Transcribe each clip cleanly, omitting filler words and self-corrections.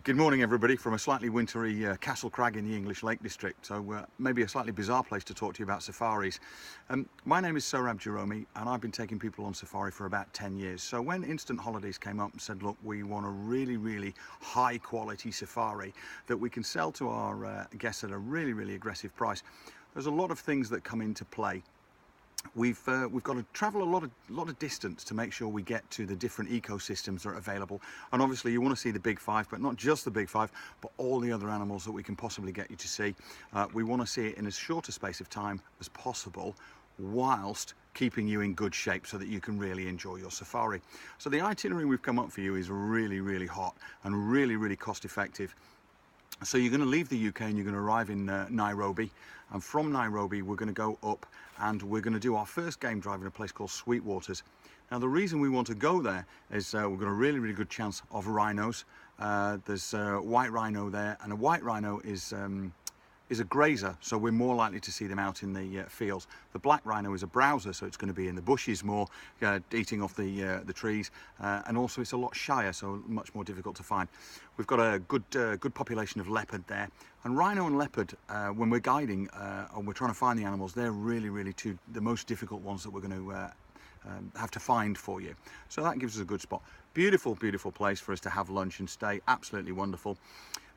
Good morning, everybody, from a slightly wintry Castle Crag in the English Lake District. So maybe a slightly bizarre place to talk to you about safaris. My name is Sohrab Jahromi, and I've been taking people on safari for about 10 years. So when Instant Holidays came up and said, look, we want a really high quality safari that we can sell to our guests at a really aggressive price, there's a lot of things that come into play. We've got to travel a lot of distance to make sure we get to the different ecosystems that are available. And obviously you want to see the big five, but not just the big five, but all the other animals that we can possibly get you to see. We want to see it in as short a space of time as possible, whilst keeping you in good shape so that you can really enjoy your safari. So the itinerary we've come up for you is really hot and really cost effective. So you're going to leave the UK and you're going to arrive in Nairobi, and from Nairobi we're going to go up and we're going to do our first game drive in a place called Sweetwaters. Now the reason we want to go there is we've got a really good chance of rhinos. There's a white rhino there, and a white rhino is a grazer, so we're more likely to see them out in the fields. The black rhino is a browser, so it's going to be in the bushes more, eating off the trees, and also it's a lot shyer, so much more difficult to find. We've got a good population of leopard there, and rhino and leopard, when we're guiding and we're trying to find the animals, they're really the most difficult ones that we're going to have to find for you. So that gives us a good spot. Beautiful place for us to have lunch and stay. Absolutely wonderful.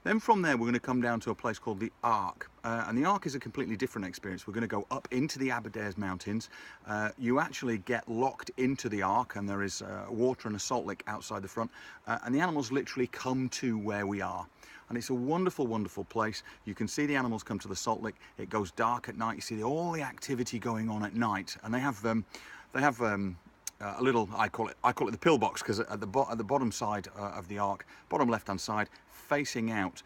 Then from there we're going to come down to a place called the Ark, and the Ark is a completely different experience. We're going to go up into the Aberdares Mountains. You actually get locked into the Ark, and there is water and a salt lick outside the front, and the animals literally come to where we are. And it's a wonderful place. You can see the animals come to the salt lick. It goes dark at night. You see all the activity going on at night, and they have a little, I call it the pillbox, because at the bottom side of the Ark, bottom left-hand side, facing out,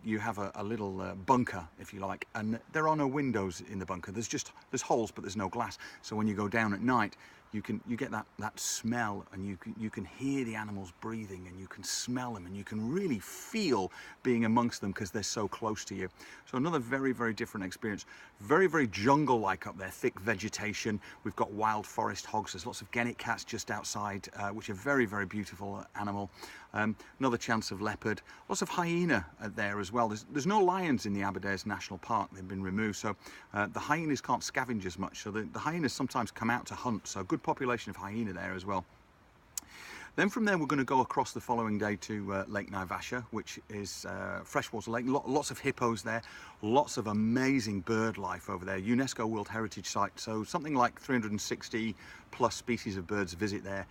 you have a little bunker, if you like, and there are no windows in the bunker. There's holes, but there's no glass. So when you go down at night, you get that smell, and you can hear the animals breathing, and you can smell them, and you can really feel being amongst them because they're so close to you. So another very different experience. Very jungle-like up there, thick vegetation. We've got wild forest hogs. There's lots of genet cats just outside, which are very beautiful animal. Another chance of leopard. Lots of hyena there as well. There's no lions in the Aberdares National Park. They've been removed, so the hyenas can't scavenge as much. So the hyenas sometimes come out to hunt. So a good population of hyena there as well. Then from there we're going to go across the following day to Lake Naivasha, which is freshwater lake. Lots of hippos there, lots of amazing bird life over there. UNESCO World Heritage Site, so something like 360 plus species of birds visit there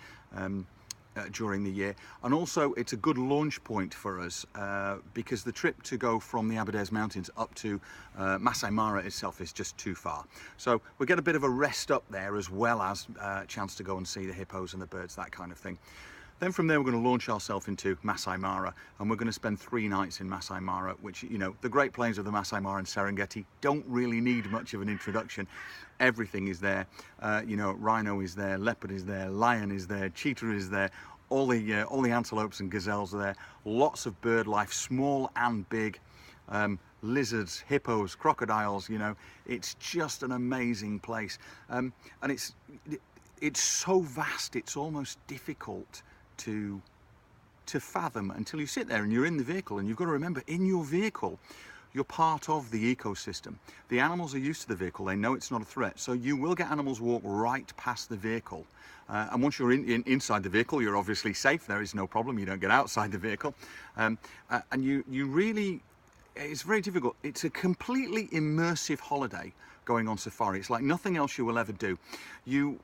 during the year. And also it's a good launch point for us because the trip to go from the Aberdares Mountains up to Masai Mara itself is just too far. So we get a bit of a rest up there, as well as a chance to go and see the hippos and the birds, that kind of thing. Then from there we're going to launch ourselves into Masai Mara, and we're going to spend 3 nights in Masai Mara, which, you know, the Great Plains of the Masai Mara and Serengeti don't really need much of an introduction. Everything is there. You know, rhino is there, leopard is there, lion is there, cheetah is there. All the antelopes and gazelles are there. Lots of bird life, small and big. Lizards, hippos, crocodiles. You know, it's just an amazing place, and it's so vast. It's almost difficult to fathom until you sit there and you're in the vehicle. And you've got to remember, in your vehicle, you're part of the ecosystem. The animals are used to the vehicle. They know it's not a threat. So you will get animals walk right past the vehicle. And once you're inside the vehicle, you're obviously safe. There is no problem. You don't get outside the vehicle. And you really, it's very difficult. It's a completely immersive holiday going on safari. It's like nothing else you will ever do. You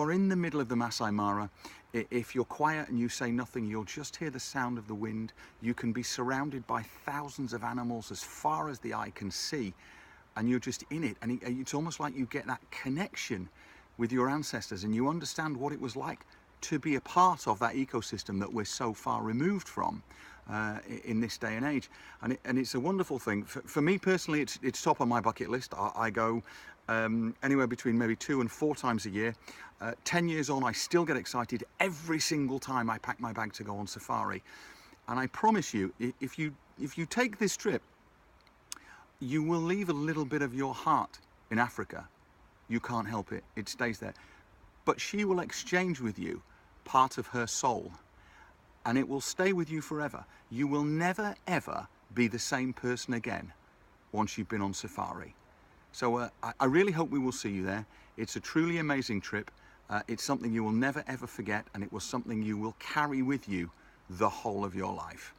are in the middle of the Masai Mara. If you're quiet and you say nothing, you'll just hear the sound of the wind. You can be surrounded by thousands of animals as far as the eye can see, and you're just in it. And it's almost like you get that connection with your ancestors, and you understand what it was like to be a part of that ecosystem that we're so far removed from in this day and age. And it's a wonderful thing. For me personally, it's top on my bucket list. I go anywhere between maybe 2 and 4 times a year. 10 years on, I still get excited every single time I pack my bag to go on safari. And I promise you, if you take this trip, you will leave a little bit of your heart in Africa. You can't help it. It stays there. But she will exchange with you part of her soul. and it will stay with you forever. You will never ever be the same person again once you've been on safari. So I really hope we will see you there. It's a truly amazing trip. It's something you will never ever forget, and it was something you will carry with you the whole of your life.